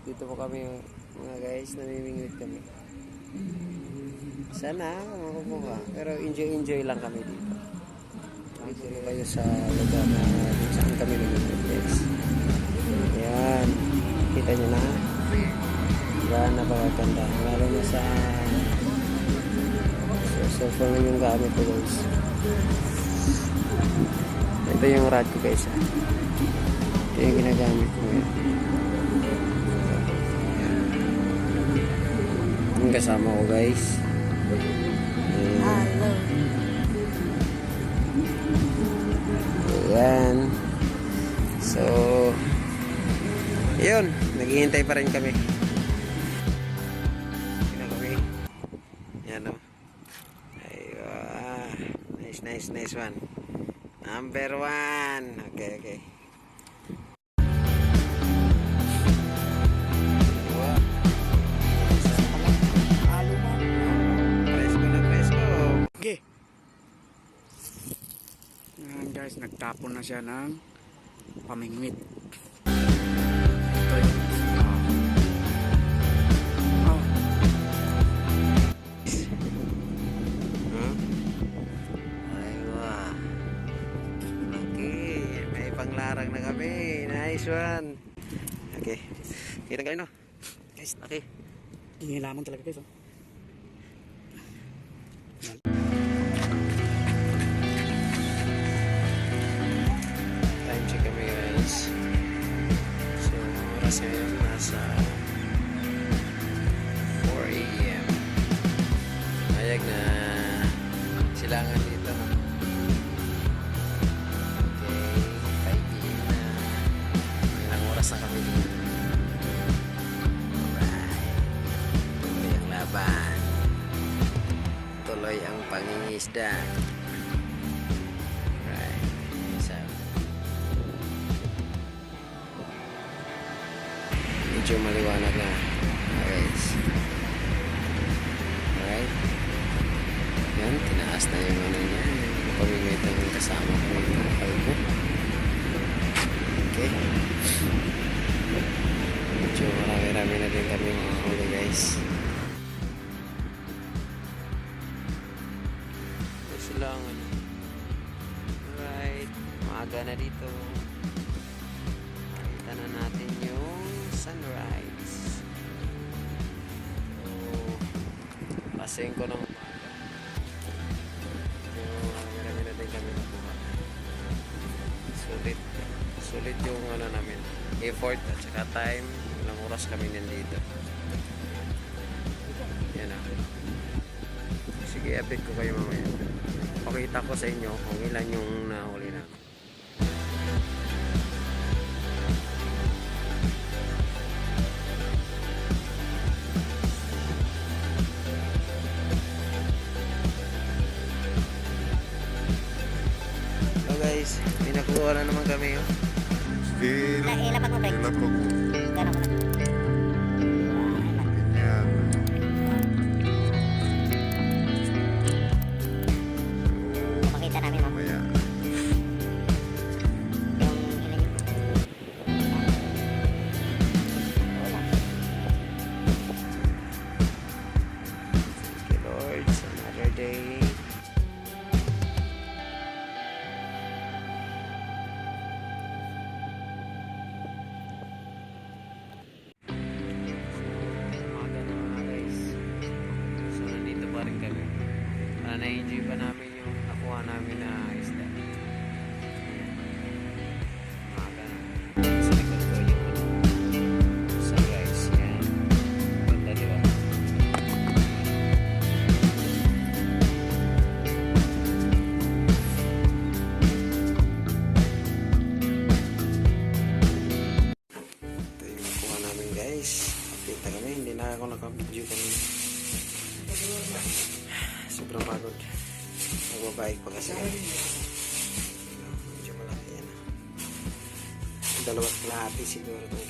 Dito po kami mga guys, namimingwit kami. Sana makukuha. Pero enjoy lang kami dito. Dito kayo sa lugar na kung saan kami namimingwit guys. Ayan. Kita nyo na. Yan, napakaganda. Lalo na sa cellphone yung gamit ko guys. Ito yung rod ko guys. Ito yung ginagamit ko ngayon. Yung kasama ko guys. Hello. Ayan. So, yun. Naghihintay pa rin kami. Yan o. Aywa. Nice one. Number 1. Okay. Okay. Ngayon guys, nagtapon na siya ng pamingwit. Ito yun. Aywa. Okay. May panglarang na kami. Nice one. Okay. Kita kayo no? Guys, Okay. inilaman talaga guys. Time check kami guys. So, oras ngayon nasa 4 AM. Ayag na silangan dito. Okay, 5 PM na. Ilang oras na kami dito. Alright. Tuloy ang laban. Tuloy ang pangingisda. Right. So, medyo maliwanag na guys. Alright. Yan, tinaas na yung ano niya, yung pamingwit ng kasama ko ng kalbo. Okay. Medyo marami-rami na din kami mga huli guys. Ito lang ano. Alright, maaga na dito. Makita na natin yung sunrise. So, paseng ko ng umaga. Yung marami na din kami nakuha. Sulit yung ano namin, effort at saka time. Ilang oras kami nandito. Yan na. Sige, update ko kayo mamaya. Pakita ko sa inyo kung ilan yung nahuli na. So guys, may nakuha na naman kami oh. Ilapag mo, Brek. Ilapag mo. Gano'n mo lang. Yan. Makita namin Mamaya. yung ilan Thank you Lord, it's another day. Umaga na mga guys. So nandito pa rin kami. Na-enjoy pa namin yung nakuha namin na isda. Umaga na. Sa likod ko yung ano. Sunrise. Yan. Ganda diba? Ito yung nakuha namin guys. Update na kami. Hindi na ako naka-video kanina. Sobrang pagod. Magbabayig pa kasi. Medyo malaki yan. 2 kalahati siguro itong